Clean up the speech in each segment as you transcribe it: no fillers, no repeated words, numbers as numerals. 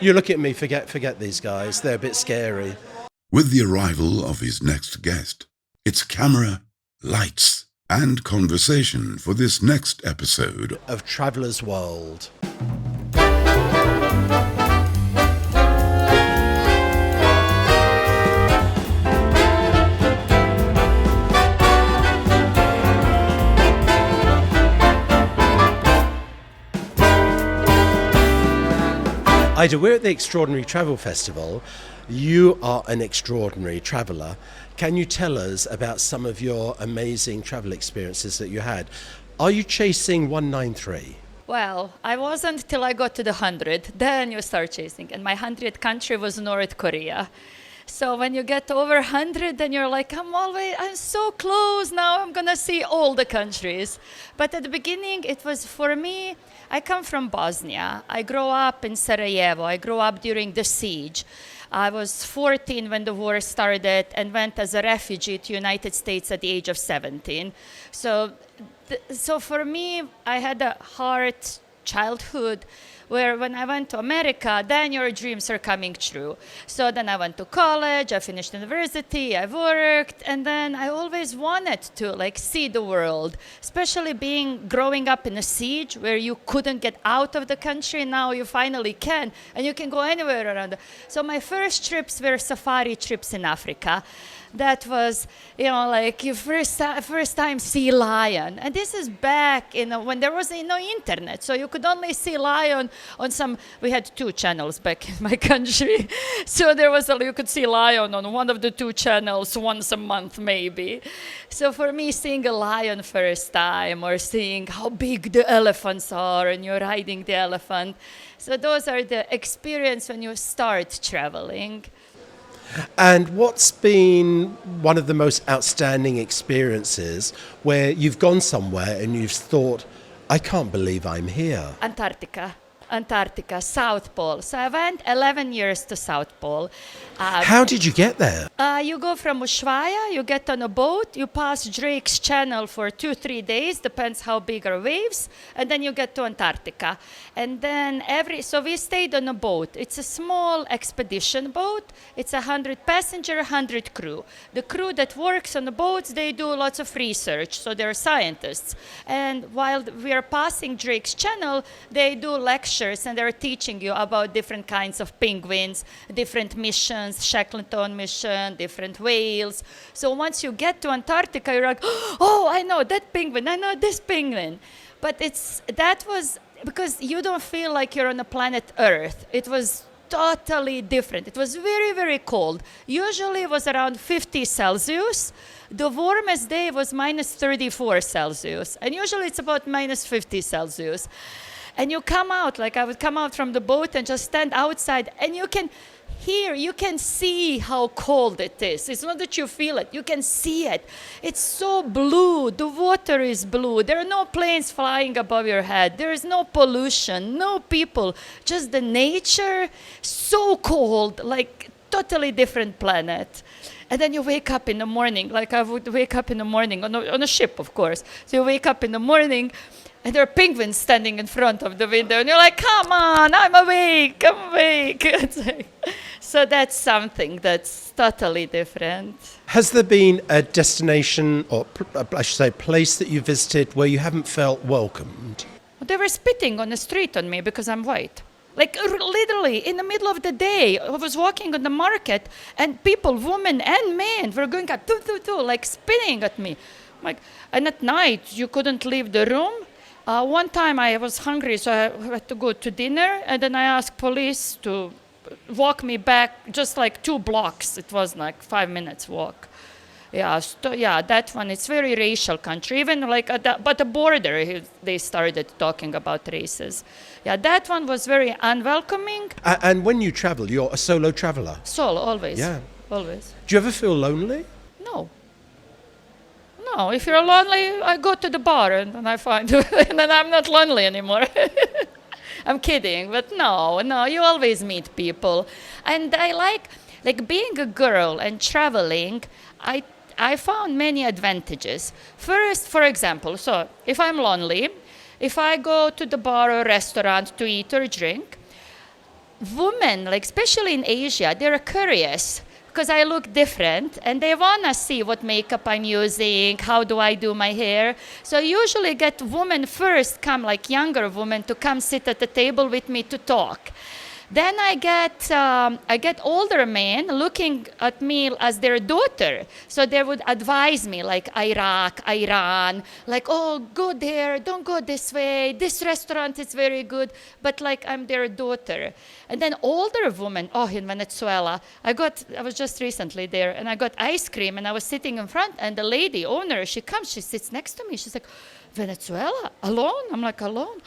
You look at me, forget these guys. They're a bit scary. With the arrival of his next guest, it's camera, lights, and conversation for this next episode Of Traveller's World. Ida, we're at the Extraordinary Travel Festival. You are an extraordinary traveller. Can you tell us about some of your amazing travel experiences that you had? Are you chasing 193? Well, I wasn't till I got to the 100. Then you start chasing. And my 100th country was North Korea. So when you get over 100, then you're like, I'm so close now. I'm going to see all the countries. But at the beginning, it was for me, I come from Bosnia. I grew up in Sarajevo. I grew up during the siege. I was 14 when the war started and went as a refugee to United States at the age of 17. So for me, I had a hard childhood where when I went to America, then your dreams are coming true. So then I went to college, I finished university, I worked, and then I always wanted to see the world, especially growing up in a siege where you couldn't get out of the country. Now you finally can, and you can go anywhere around. So my first trips were safari trips in Africa. That was, your first time see lion. And this is back when there was no internet. So you could only see lion on we had 2 channels back in my country. So you could see lion on one of the 2 channels once a month maybe. So for me, seeing a lion first time or seeing how big the elephants are and you're riding the elephant. So those are the experience when you start traveling. And what's been one of the most outstanding experiences where you've gone somewhere and you've thought, I can't believe I'm here? Antarctica, South Pole. So I went 11 years to South Pole. How did you get there? You go from Ushuaia, you get on a boat, you pass Drake's Channel for 2-3 days, depends how big are waves, and then you get to Antarctica. And then so we stayed on a boat. It's a small expedition boat. It's 100 passenger, 100 crew. The crew that works on the boats, they do lots of research, so they're scientists. And while we are passing Drake's Channel, they do lectures and they're teaching you about different kinds of penguins, different missions, Shackleton mission, different whales. So once you get to Antarctica, you're like, oh, I know that penguin, I know this penguin. But that was because you don't feel like you're on the planet Earth. It was totally different. It was very, very cold. Usually it was around 50 Celsius. The warmest day was minus 34 Celsius. And usually it's about minus 50 Celsius. And you come out, I would come out from the boat and just stand outside, and you can see how cold it is. It's not that you feel it, you can see it. It's so blue, the water is blue. There are no planes flying above your head. There is no pollution, no people, just the nature, so cold, totally different planet. And then you wake up in the morning, I would wake up in the morning, on a ship, of course. So you wake up in the morning, and there are penguins standing in front of the window. And you're like, come on, I'm awake. So that's something that's totally different. Has there been a destination, or I should say place that you visited where you haven't felt welcomed? They were spitting on the street on me because I'm white. Literally, in the middle of the day, I was walking on the market, and people, women and men, were going up, spitting at me. And at night, you couldn't leave the room. One time I was hungry, so I had to go to dinner, and then I asked police to walk me back just 2 blocks. It was 5 minutes walk. That one, it's very racial country. Even but the border, they started talking about races. Yeah, that one was very unwelcoming. And when you travel, you're a solo traveller? Solo, always. Yeah. Always. Do you ever feel lonely? No. No, if you're lonely, I go to the bar and I find, and then I'm not lonely anymore. I'm kidding, but no, you always meet people. And I like being a girl and traveling, I found many advantages. First, for example, so if I'm lonely, if I go to the bar or restaurant to eat or drink, women, like especially in Asia, they're curious because I look different and they want to see what makeup I'm using, how do I do my hair. So I usually get women first come, like younger women, to come sit at the table with me to talk. Then I get older men looking at me as their daughter. So they would advise me, like Iraq, Iran, like, oh, go there, don't go this way. This restaurant is very good, but like I'm their daughter. And then older women, oh, in Venezuela, I was just recently there, and I got ice cream, and I was sitting in front, and the lady owner, she comes, she sits next to me, she's like, Venezuela? Alone? I'm like, alone?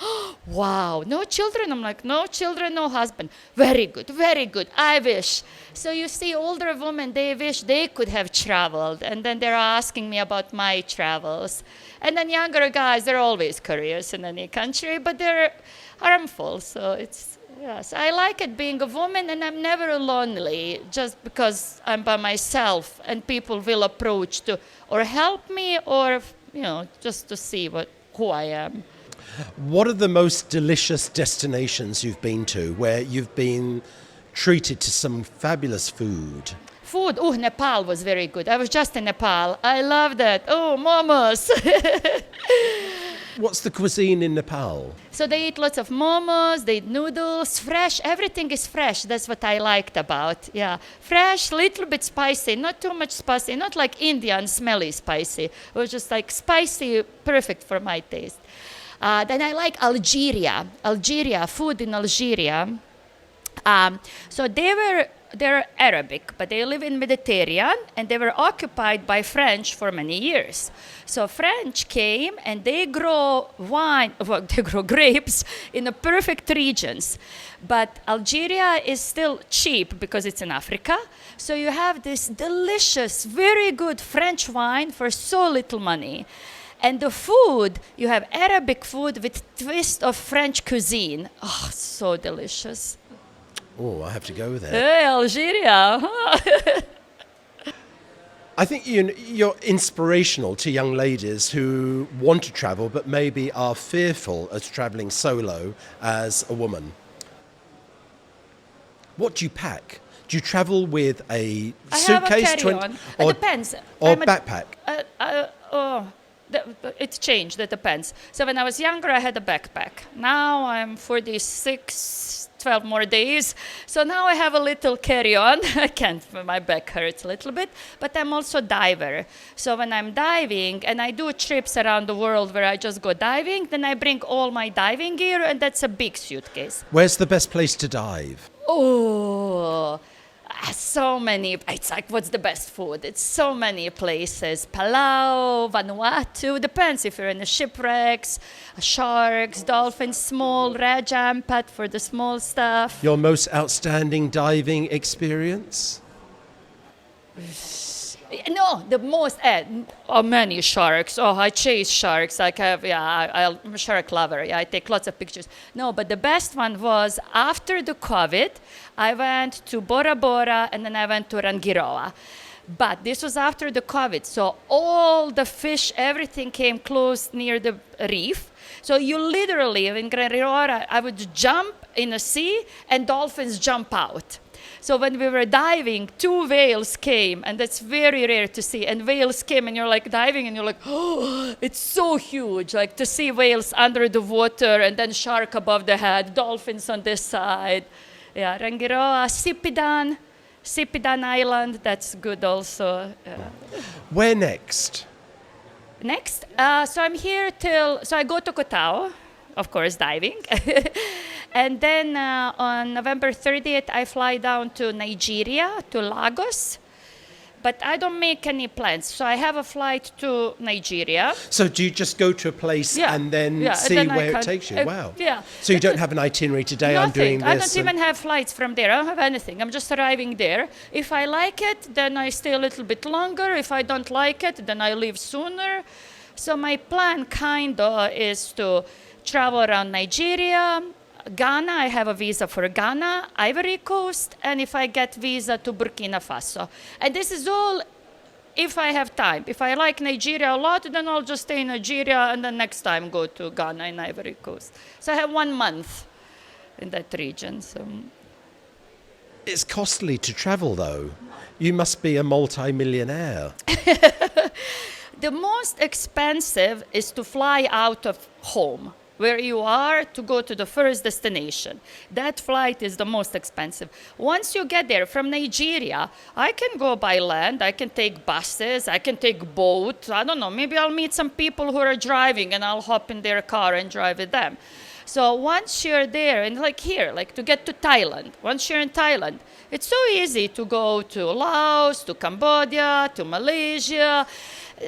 Wow, no children? I'm like, no children, no husband. Very good, very good. I wish. So you see, older women, they wish they could have traveled. And then they're asking me about my travels. And then younger guys, they're always curious in any country, but they're harmful. So it's, yes, I like it being a woman, and I'm never lonely just because I'm by myself and people will approach to or help me or just to see who I am. What are the most delicious destinations you've been to where you've been treated to some fabulous food? Food, Nepal was very good. I was just in Nepal. I love that. Oh, momos. What's the cuisine in Nepal? So they eat lots of momos, they eat noodles, fresh. Everything is fresh. That's what I liked about. Yeah, fresh, little bit spicy, not too much spicy, not like Indian smelly spicy. It was just like spicy, perfect for my taste. Then I like Algeria, food in Algeria. So they're Arabic, but they live in Mediterranean, and they were occupied by French for many years. So French came and they grow they grow grapes in the perfect regions. But Algeria is still cheap because it's in Africa. So you have this delicious, very good French wine for so little money. And the food, you have Arabic food with twist of French cuisine. Oh, so delicious. Oh, I have to go there. Hey, Algeria. I think you're inspirational to young ladies who want to travel but maybe are fearful of traveling solo as a woman. What do you pack? Do you travel with a suitcase? I have a carry-on. Or, it depends. Or backpack? It's changed. It depends. So when I was younger, I had a backpack. Now I'm 46, 12 more days. So now I have a little carry-on. I can't, my back hurts a little bit. But I'm also a diver. So when I'm diving, and I do trips around the world where I just go diving, then I bring all my diving gear, and that's a big suitcase. Where's the best place to dive? Oh, so many. It's like, what's the best food? It's so many places. Palau, Vanuatu, depends if you're in the shipwrecks, sharks, dolphins, small, Rajampat for the small stuff. Your most outstanding diving experience? No, the most, many sharks. Oh, I chase sharks. I'm a shark lover. Yeah, I take lots of pictures. No, but the best one was after the COVID, I went to Bora Bora and then I went to Rangiroa. But this was after the COVID, so all the fish, everything came close near the reef. So you literally, in Rangiroa, I would jump in the sea and dolphins jump out. So when we were diving, 2 whales came, and that's very rare to see. And whales came, and you're like diving, and you're like, oh, it's so huge. Like to see whales under the water, and then shark above the head, dolphins on this side. Yeah, Rangiroa, Sipidan Island, that's good also. Where next? Next, so I'm here so I go to Koh Tao, of course, diving. And then on November 30th, I fly down to Nigeria, to Lagos. But I don't make any plans. So I have a flight to Nigeria. So do you just go to a place and then see where it takes you? Wow. Yeah. So you don't have an itinerary today, Nothing. I'm doing this? I don't even have flights from there. I don't have anything. I'm just arriving there. If I like it, then I stay a little bit longer. If I don't like it, then I leave sooner. So my plan is to travel around Nigeria, Ghana, I have a visa for Ghana, Ivory Coast, and if I get visa to Burkina Faso. And this is all if I have time. If I like Nigeria a lot, then I'll just stay in Nigeria and then next time go to Ghana and Ivory Coast. So I have 1 month in that region. So. It's costly to travel, though. You must be a multi-millionaire. The most expensive is to fly out of home, where you are, to go to the first destination. That flight is the most expensive. Once you get there from Nigeria, I can go by land, I can take buses, I can take boat. I don't know, maybe I'll meet some people who are driving and I'll hop in their car and drive with them. So once you're there, and like here, like to get to Thailand, once you're in Thailand, it's so easy to go to Laos, to Cambodia, to Malaysia.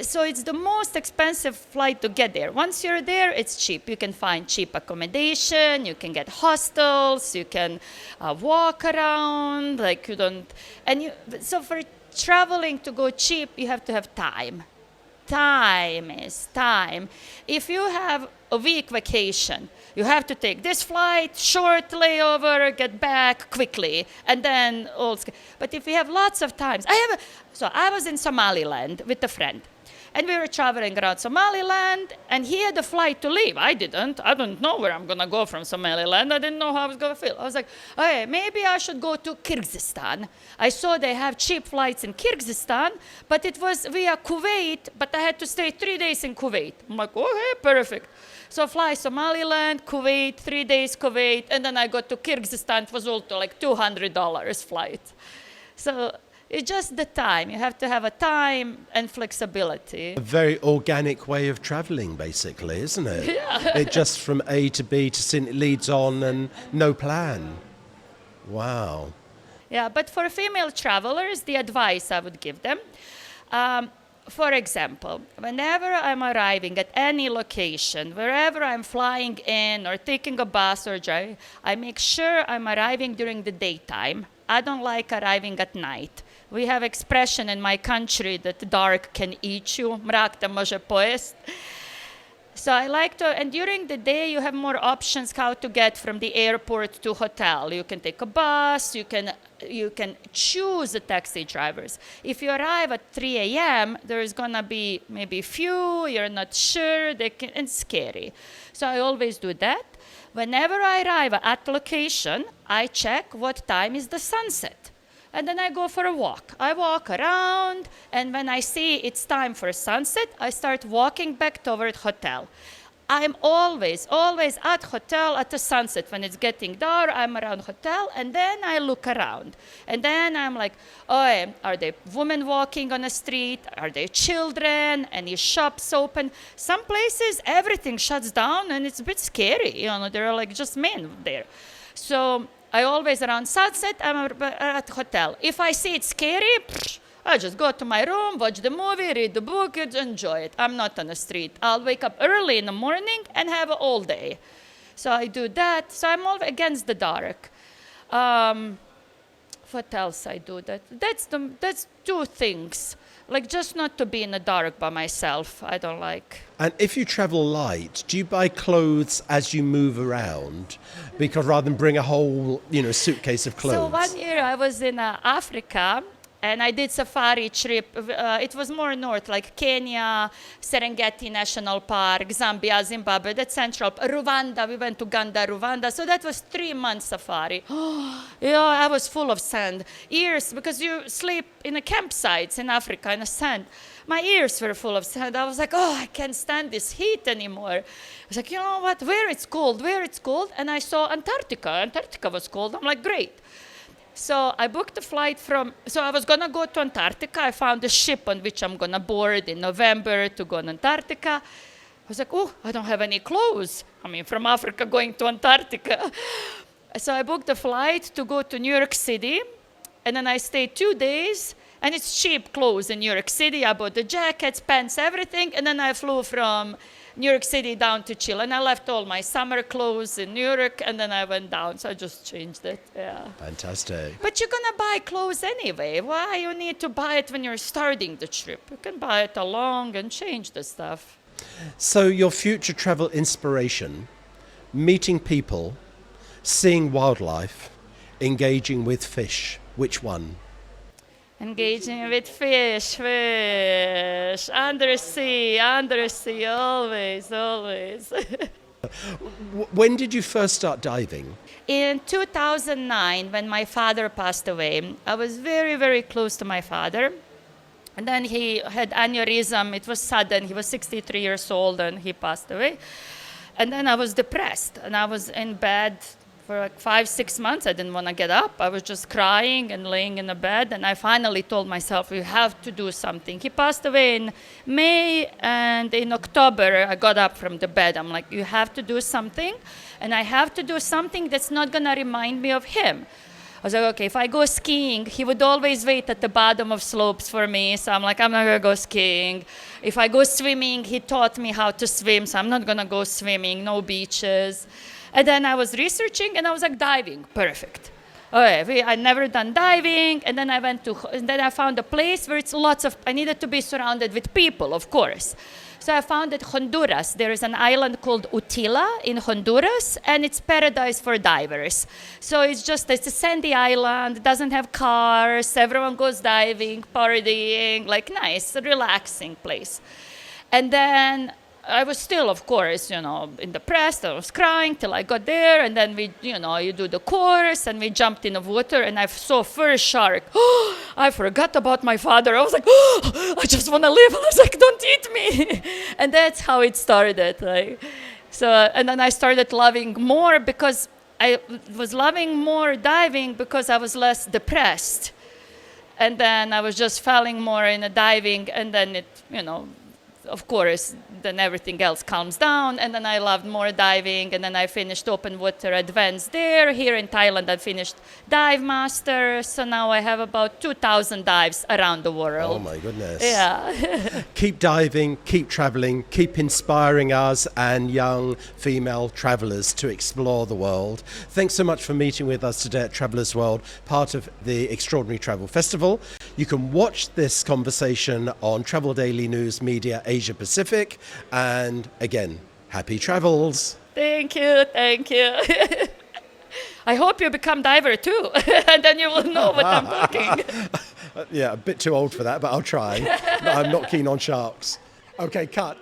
So it's the most expensive flight to get there. Once you're there, it's cheap. You can find cheap accommodation, you can get hostels, you can walk around, like you don't, so for traveling to go cheap, you have to have time. Time is time. If you have a week vacation, you have to take this flight, short layover, get back quickly, and then but if you have lots of times, I was in Somaliland with a friend. And we were traveling around Somaliland, and he had a flight to leave. I didn't. I don't know where I'm going to go from Somaliland. I didn't know how I was going to feel. I was like, okay, maybe I should go to Kyrgyzstan. I saw they have cheap flights in Kyrgyzstan, but it was via Kuwait, but I had to stay 3 days in Kuwait. I'm like, okay, perfect. So fly Somaliland, Kuwait, 3 days Kuwait, and then I got to Kyrgyzstan. It was also like $200 flight. So it's just the time. You have to have a time and flexibility. A very organic way of travelling, basically, isn't it? Yeah. It just from A to B to C, it leads on and no plan. Wow. Yeah, but for female travelers, the advice I would give them, for example, whenever I'm arriving at any location, wherever I'm flying in or taking a bus or driving, I make sure I'm arriving during the daytime. I don't like arriving at night. We have expression in my country that dark can eat you. Mrak te može pojest. So I like to, and during the day you have more options how to get from the airport to hotel. You can take a bus, you can choose the taxi drivers. If you arrive at 3 a.m., there is gonna be maybe few, you're not sure, it's scary. So I always do that. Whenever I arrive at location, I check what time is the sunset. And then I go for a walk. I walk around, and when I see it's time for sunset, I start walking back toward hotel. I'm always at hotel at the sunset. When it's getting dark, I'm around hotel, and then I look around. And then I'm like, oh, are there women walking on the street? Are there children? Any shops open? Some places, everything shuts down, and it's a bit scary. There are like just men there. So I always around sunset, I'm at hotel. If I see it's scary, I just go to my room, watch the movie, read the book, and enjoy it. I'm not on the street. I'll wake up early in the morning and have all day. So I do that. So I'm all against the dark. What else I do? That's two things. Like just not to be in the dark by myself. I don't like. And if you travel light, do you buy clothes as you move around? Because rather than bring a whole, suitcase of clothes. So 1 year I was in Africa, and I did safari trip. It was more north, like Kenya, Serengeti National Park, Zambia, Zimbabwe, that's central. Rwanda, we went to Uganda, Rwanda. So that was 3 months safari. I was full of sand. Ears, because you sleep in the campsites in Africa in the sand. My ears were full of sand. I was like, I can't stand this heat anymore. I was like, you know what, where it's cold. And I saw Antarctica. Antarctica was cold. I'm like, great. So I booked a flight so I was going to go to Antarctica. I found a ship on which I'm going to board in November to go to Antarctica. I was like, I don't have any clothes. From Africa going to Antarctica. So I booked a flight to go to New York City. And then I stayed 2 days. And it's cheap clothes in New York City. I bought the jackets, pants, everything. And then I flew from New York City down to Chile. And I left all my summer clothes in New York, and then I went down. So I just changed it. Yeah. Fantastic. But you're going to buy clothes anyway. Why you need to buy it when you're starting the trip? You can buy it along and change the stuff. So your future travel inspiration, meeting people, seeing wildlife, engaging with fish, which one? Engaging with fish, undersea, always. When did you first start diving? In 2009, when my father passed away, I was very, very close to my father. And then he had aneurysm. It was sudden. He was 63 years old and he passed away. And then I was depressed. And I was in bed for like 5-6 months. I didn't want to get up. I was just crying and laying in the bed. And I finally told myself, we have to do something. He passed away in May. And in October, I got up from the bed. I'm like, you have to do something. And I have to do something that's not going to remind me of him. I was like, okay, if I go skiing, he would always wait at the bottom of slopes for me. So I'm like, I'm not going to go skiing. If I go swimming, he taught me how to swim. So I'm not going to go swimming, no beaches. And then I was researching and I was like, diving, perfect. Okay, I'd never done diving. And then I found a place where it's I needed to be surrounded with people, of course. So I found that Honduras, there is an island called Utila in Honduras, and it's paradise for divers. So it's a sandy island, doesn't have cars, everyone goes diving, partying, like nice, relaxing place. And then I was still, of course, in the press. I was crying till I got there, and then you do the course, and we jumped in the water, and I saw first shark. Oh, I forgot about my father. I was like, oh, I just want to live. I was like, don't eat me. And that's how it started. And then I started loving more because I was loving more diving because I was less depressed. And then I was just falling more in the diving, and then it, of course, then everything else calms down. And then I loved more diving. And then I finished open water advanced there. Here in Thailand, I finished dive master. So now I have about 2,000 dives around the world. Oh, my goodness. Yeah. Keep diving, keep traveling, keep inspiring us and young female travelers to explore the world. Thanks so much for meeting with us today at Travelers World, part of the Extraordinary Travel Festival. You can watch this conversation on Travel Daily News Media Asia Pacific. And again, happy travels. Thank you. I hope you become diver too, and then you will know what I'm talking. Yeah, a bit too old for that, but I'll try. But I'm not keen on sharks. Okay, cut.